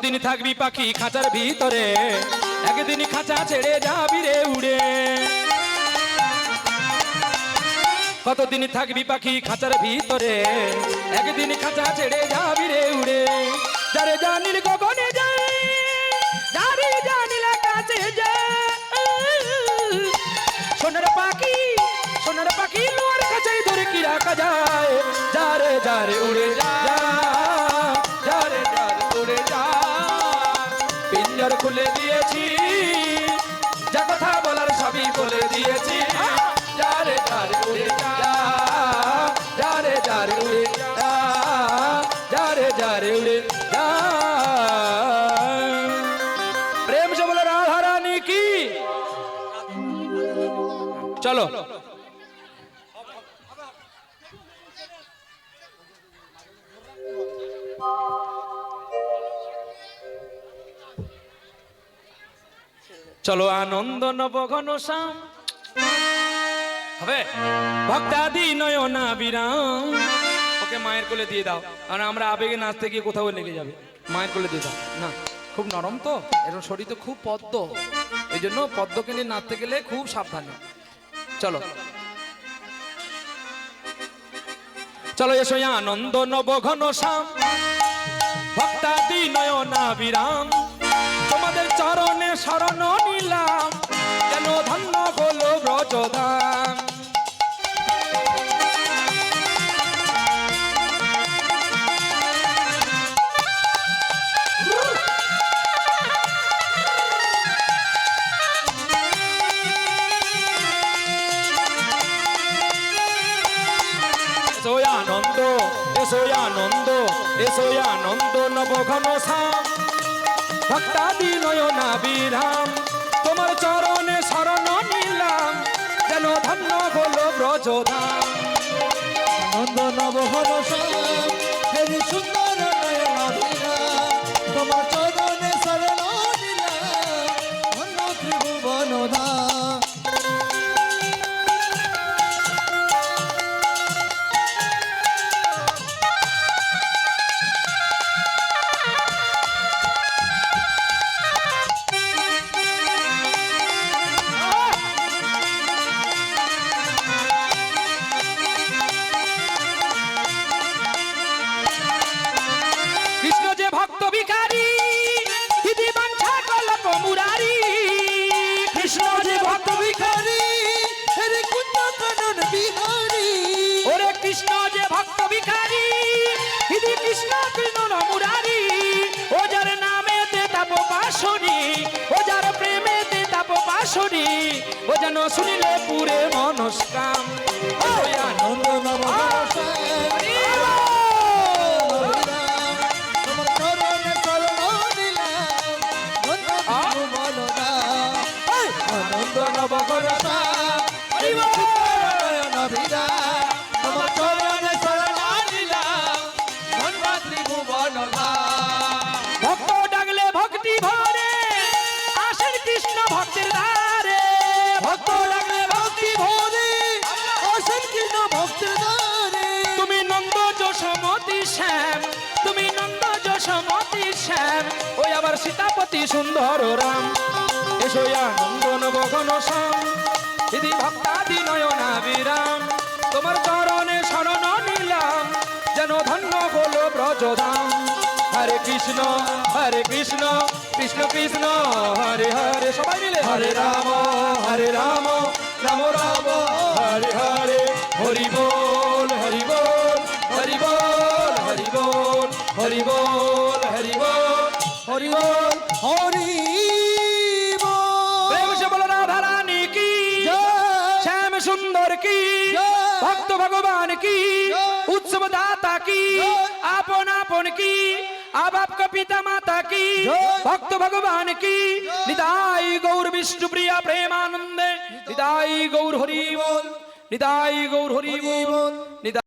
কতদিন থাকবি পাখি খাঁচার ভিতরে, একদিন খাঁচা ছেড়ে যাবি রে উড়ে। কতদিন থাকবি পাখি খাঁচার ভিতরে, একদিন খাঁচা ছেড়ে যাবি রে উড়ে। যারে জানিল গগনে যায়, যারে জানিল আকাশে যায়, সোনার পাখি সোনার পাখি লোয়ার কাছে ধরে কি রাখা যায়। যারে যারে উড়ে যা, যারে যারে উড়ে যা। পিঞ্জর খুলে দিয়েছি, যা কথা বলার সবই বলে দিয়েছি। যারে যারে উড়ে যা, যারে যারে উড়ে যা, যারে যারে উড়ে যা। প্রেম से बोलो राधा रानी की। चलो चलो आनंद नव घन श्याम হবে ভক্তাদি নয়না বিরাম। ওকে মায়ের কোলে দিয়ে দাও, কারণ আমরা আবেগে নাচতে গিয়ে কোথাও লেগে যাবে। মায়ের কোলে দিয়ে দাও না, খুব নরম তো, এর শরীর তো খুব পদ্ম, এই জন্য পদ্মকে নিয়ে নাচতে গেলে খুব সাবধানে। চলো চলো এসো আনন্দ নব ঘন শ্যাম, ভক্তাদি নয়না বিরাম। তোমাদের চরণে শরণ নিলাম, যেন ধন্য হলো ব্রজধাম। আনন্দ এসো আনন্দ, এসো আনন্দ নব ঘন শ্যাম, ভক্তাদি নয়না বিরাম। তোমার চরণে শরণ নিলাম, যেন ধন্য হলো ব্রজধাম। আনন্দ নব ঘন শ্যাম, হেরি সুন্দর নয়না বিরাম। তোমার চরণে শরণ নিলাম, ধন্য ত্রিভুবন ধাম। ও যেন শুনিলে পুরে মনস্কাম। আনন্দ নব ঘন শ্যাম, তোমার চরণে শরণ নিলাম, ধন্য ত্রিভুবন ধাম। আনন্দ নব ঘন শ্যাম, হেরি সুন্দর নয়না বিরাম। তোমার চরণে শরণ নিলাম, ধন্য ত্রিভুবন ধাম। ভক্ত ডাকলে ভক্তি ভরে আসেন কৃষ্ণ ভক্তের দ্বারে। ভক্ত ডাকলে ভক্তি ভরে আসেন কৃষ্ণ ভক্তের দ্বারে। তুমি নন্দ যশোমতি শ্যাম, তুমি নন্দ যশোমতি শ্যাম, ওই আবার সীতাপতি সুন্দর রাম। এসো আনন্দ নব ঘন শ্যাম, দিদি ভক্তাদি নয়না বিরাম। তোমার চরণে শরণ নিলাম, যেন ধন্য হলো ব্রজধাম। হরে কৃষ্ণ কৃষ্ণ কৃষ্ণ হরে হরে, সবাই মিলে হরে রাম রাম রাম হরে হরে। হরি বল হরি বল হরি বল হরি বল হরি বল হরি বল হরি বল হরি প্রেম से बोलो राधा रानी की, श्याम सुंदर की, भक्त भगवान की, उत्सव दाता की, आपन आपन की, अब आपका पिता माता की, भक्त भगवान की। निताई गौर विष्णु प्रिया प्रेमानंद, निताई गौर हरि बोल, निताई गौर हरि बोल।